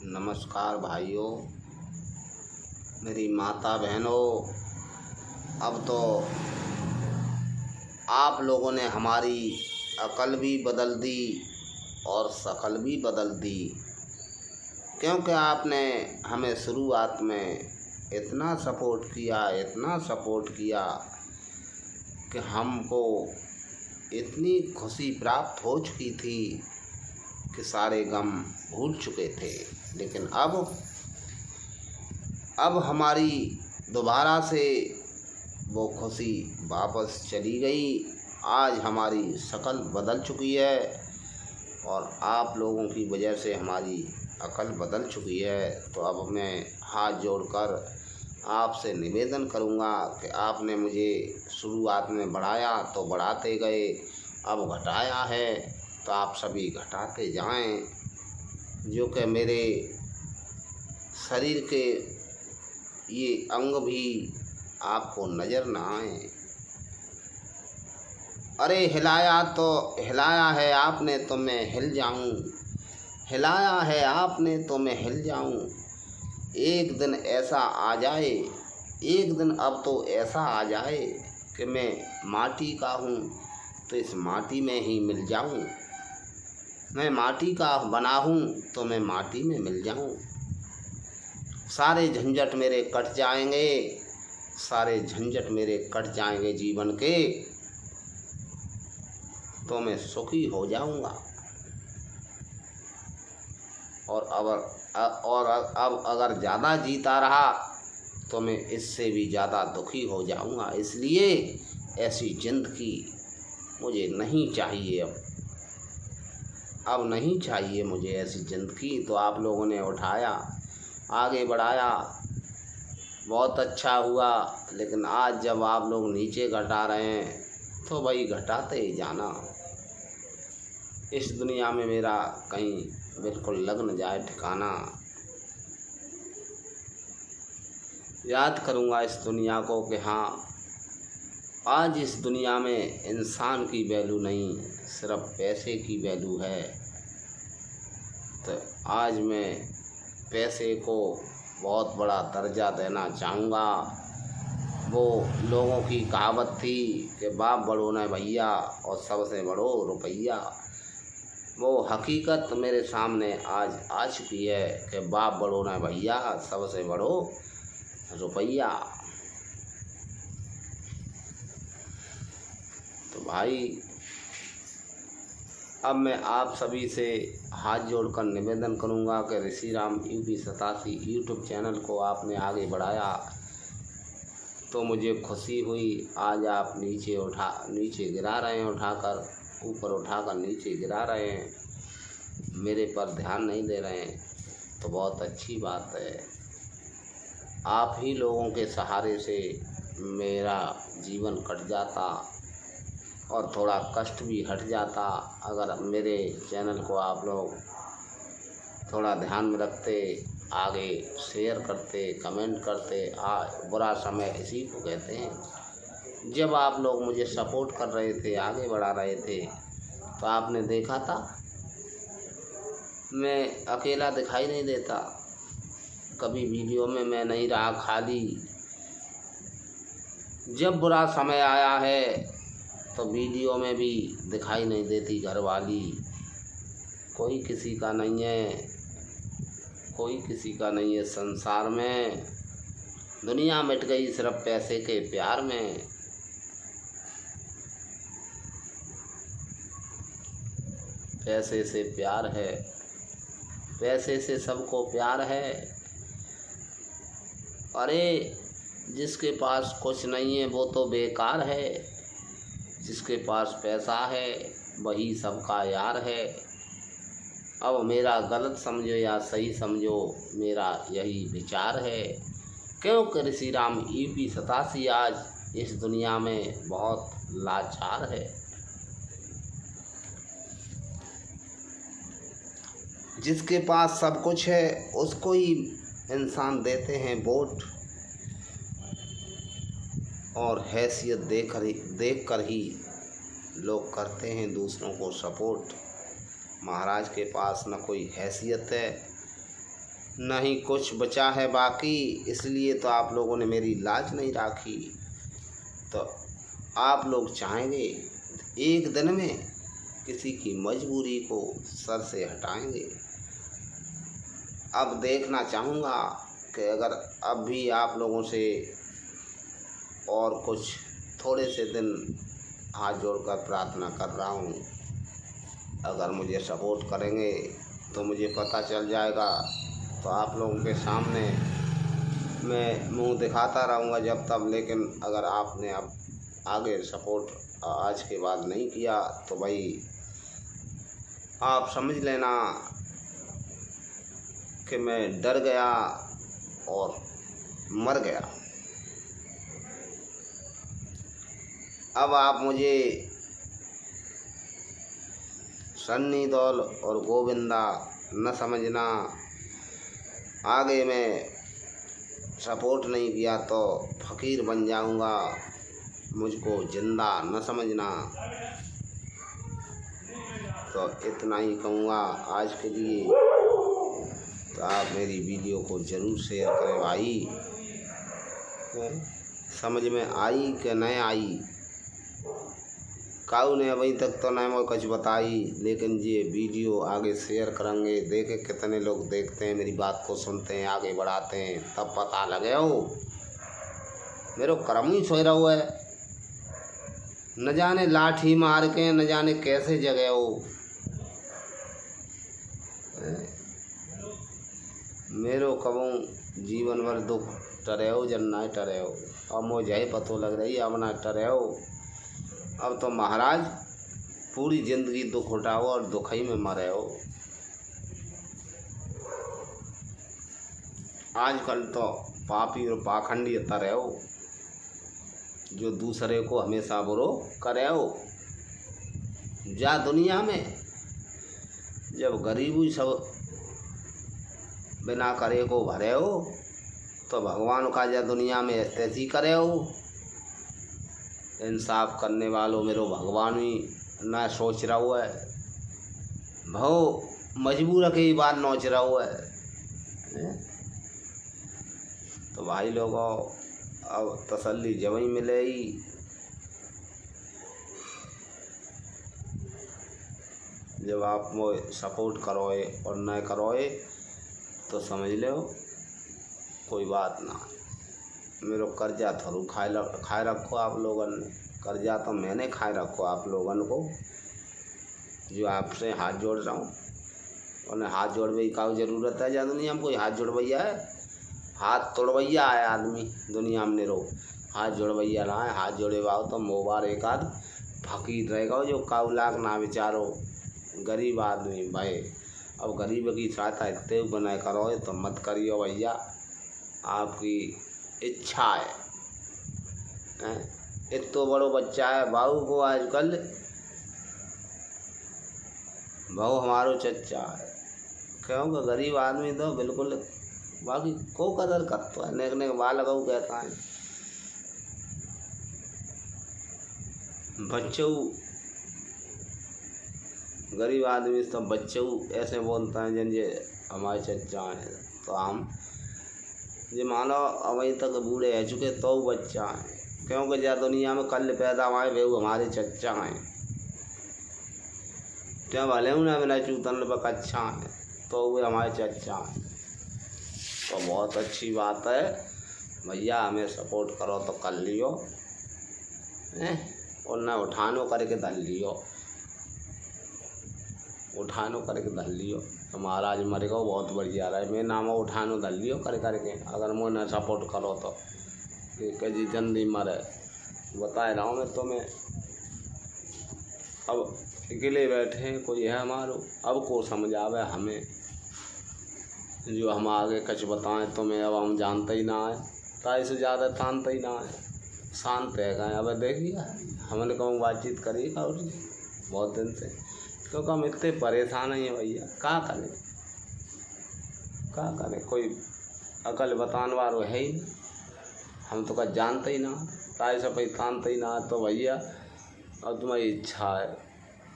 नमस्कार भाइयों, मेरी माता बहनों। अब तो आप लोगों ने हमारी अकल भी बदल दी और शकल भी बदल दी, क्योंकि आपने हमें शुरुआत में इतना सपोर्ट किया कि हमको इतनी खुशी प्राप्त हो चुकी थी कि सारे गम भूल चुके थे। लेकिन अब हमारी दोबारा से वो खुशी वापस चली गई। आज हमारी शक्ल बदल चुकी है और आप लोगों की वजह से हमारी अकल बदल चुकी है। तो अब मैं हाथ जोड़कर आपसे निवेदन करूंगा कि आपने मुझे शुरुआत में बढ़ाया तो बढ़ाते गए, अब घटाया है तो आप सभी घटाते जाएं, जो कि मेरे शरीर के ये अंग भी आपको नज़र ना आए। अरे हिलाया है आपने तो मैं हिल जाऊं, हिलाया है आपने तो मैं हिल जाऊं। एक दिन ऐसा आ जाए, एक दिन अब तो ऐसा आ जाए कि मैं माटी का हूँ तो इस माटी में ही मिल जाऊं। मैं माटी का बना हूँ तो मैं माटी में मिल जाऊं। सारे झंझट मेरे कट जाएंगे, सारे झंझट मेरे कट जाएंगे जीवन के, तो मैं सुखी हो जाऊंगा। और अब अगर ज़्यादा जीता रहा तो मैं इससे भी ज़्यादा दुखी हो जाऊंगा। इसलिए ऐसी जिंदगी मुझे नहीं चाहिए। अब नहीं चाहिए मुझे ऐसी ज़िंदगी। तो आप लोगों ने उठाया, आगे बढ़ाया, बहुत अच्छा हुआ। लेकिन आज जब आप लोग नीचे घटा रहे हैं तो भाई घटाते ही जाना। इस दुनिया में मेरा कहीं बिल्कुल लग न जाए ठिकाना। याद करूँगा इस दुनिया को कि हाँ, आज इस दुनिया में इंसान की वैल्यू नहीं, सिर्फ पैसे की वैल्यू है। तो आज मैं पैसे को बहुत बड़ा दर्जा देना चाहूँगा। वो लोगों की कहावत थी कि बाप बड़ो न भैया और सबसे बड़ो रुपैया, वो हकीकत मेरे सामने आज आ चुकी है कि बाप बड़ो न भैया, सबसे बड़ो रुपैया। तो भाई, अब मैं आप सभी से हाथ जोड़कर निवेदन करूंगा कि ऋषि राम यूपी 87 यूट्यूब चैनल को आपने आगे बढ़ाया तो मुझे खुशी हुई। आज आप नीचे गिरा रहे हैं, उठाकर ऊपर उठाकर नीचे गिरा रहे हैं, मेरे पर ध्यान नहीं दे रहे हैं, तो बहुत अच्छी बात है। आप ही लोगों के सहारे से मेरा जीवन कट जाता और थोड़ा कष्ट भी हट जाता अगर मेरे चैनल को आप लोग थोड़ा ध्यान में रखते, आगे शेयर करते, कमेंट करते। बुरा समय इसी को कहते हैं। जब आप लोग मुझे सपोर्ट कर रहे थे, आगे बढ़ा रहे थे, तो आपने देखा था मैं अकेला दिखाई नहीं देता। कभी वीडियो में मैं नहीं रहा खाली। जब बुरा समय आया है तो वीडियो में भी दिखाई नहीं देती घरवाली। कोई किसी का नहीं है, कोई किसी का नहीं है संसार में। दुनिया मिट गई सिर्फ पैसे के प्यार में। पैसे से प्यार है, पैसे से सबको प्यार है। अरे जिसके पास कुछ नहीं है वो तो बेकार है, जिसके पास पैसा है वही सबका यार है। अब मेरा गलत समझो या सही समझो, मेरा यही विचार है, क्योंकि ऋषि राम यूपी 87 आज इस दुनिया में बहुत लाचार है। जिसके पास सब कुछ है उसको ही इंसान देते हैं वोट, और हैसियत देख कर ही लोग करते हैं दूसरों को सपोर्ट। महाराज के पास न कोई हैसियत है नहीं कुछ बचा है बाकी, इसलिए तो आप लोगों ने मेरी लाज नहीं राखी। तो आप लोग चाहेंगे एक दिन में किसी की मजबूरी को सर से हटाएंगे। अब देखना चाहूँगा कि अगर अब भी आप लोगों से और कुछ थोड़े से दिन हाथ जोड़कर प्रार्थना कर रहा हूँ, अगर मुझे सपोर्ट करेंगे तो मुझे पता चल जाएगा, तो आप लोगों के सामने मैं मुंह दिखाता रहूँगा जब तक। लेकिन अगर आपने अब आगे सपोर्ट आज के बाद नहीं किया तो भाई आप समझ लेना कि मैं डर गया और मर गया। अब आप मुझे सन्नी देओल और गोविंदा न समझना। आगे मैं सपोर्ट नहीं किया तो फ़कीर बन जाऊंगा, मुझको जिंदा न समझना। तो इतना ही कहूँगा आज के लिए। तो आप मेरी वीडियो को ज़रूर शेयर करें भाई। समझ में आई कि नहीं आई, काऊ ने अभी तक तो नहीं मैं कुछ बताई, लेकिन ये वीडियो आगे शेयर करेंगे, देखे कितने लोग देखते हैं, मेरी बात को सुनते हैं, आगे बढ़ाते हैं, तब पता लगे हो मेरे कर्म ही सोए रहो है। न जाने लाठी मार के न जाने कैसे जगह हो मेरो कबू जीवन भर दुख टरे हो जन ना टरे हो। अब मुझे ही पतो लग रही अब ना टरे हो। अब तो महाराज पूरी जिंदगी दुख उठाओ और दुख ही में मरे हो। आजकल तो पापी और पाखंडी तरह हो जो दूसरे को हमेशा बुरो करे हो। जा दुनिया में जब गरीबी सब बिना करे को भरे हो तो भगवान का जा दुनिया में ऐसी करे हो। इंसाफ करने वालों मेरो भगवान ही ना सोच रहा हुआ है, भाव मजबूर के ही बात नोच रहा हुआ है। तो भाई लोगों अब तसल्ली जब ही मिलेगी जब आप मुझे सपोर्ट करोए और न करोए तो समझ लो कोई बात ना। मेरे कर्जा थोड़ू खाए रखो आप लोगों ने, कर्जा तो मैंने खाए रखो आप लोगों को, जो आपसे हाथ जोड़ रहा हूँ। उन्हें हाथ जोड़वे का ज़रूरत है, या दुनिया में कोई हाथ जोड़वैया है? हाथ तोड़वैया है आदमी दुनिया में, रो हाथ जोड़वैया रहा है। हाथ जोड़े बाओ तो मोबार एक आध फकीर रहेगा जो काऊ लाख ना बेचारो गरीब आदमी भाई। अब गरीब की सहायता इतने बनाए करो तो मत करियो भैया, आपकी इच्छा है। इतना बड़ो बच्चा है भाऊ को आजकल, भाऊ हमारो चच्चा है क्योंकि गरीब आदमी तो बिल्कुल बाकी को कदर करता है। नेक नेक बाल लगाऊ कहता है बच्चों, गरीब आदमी तो बच्चों ऐसे बोलता है जन ये हमारे चच्चा हैं। तो हम जो मानो अभी तक बूढ़े रह चुके तो बच्चा हैं, क्योंकि जा दुनिया में कल पैदा हुए वे हमारे चच्चा हैं। क्या भले उन्हें बिना चूतन पर अच्छा है तो वे हमारे चच्चा हैं। तो बहुत अच्छी बात है भैया, हमें सपोर्ट करो तो कर लियो और ना उठानो करके धर लियो, उठानो करके धर लियो। तो महाराज मरेगा बहुत बढ़िया रहा है। मैं नाम उठानो धर लियो कर करके, अगर मुझे ना सपोर्ट करो तो जी जल्दी मरे बताए रहा हूँ मैं तुम्हें। अब अकेले बैठे कोई है हमारो, अब को समझ आवे हमें, जो हम आगे कुछ बताएं तुम्हें अब हम जानते ही ना है, ताई से ज़्यादा तानते ही ना है, शांत है गए। अब देखिए हमने कहूँ बातचीत करी और बहुत दिन से, क्योंकि हम इतने परेशान हैं भैया, क्या करें कोई अकल बताने वाला है ही नहीं। हम तो का जानते ही ना, ताई से तानते ही ना। तो भैया अब तुम्हारी इच्छा है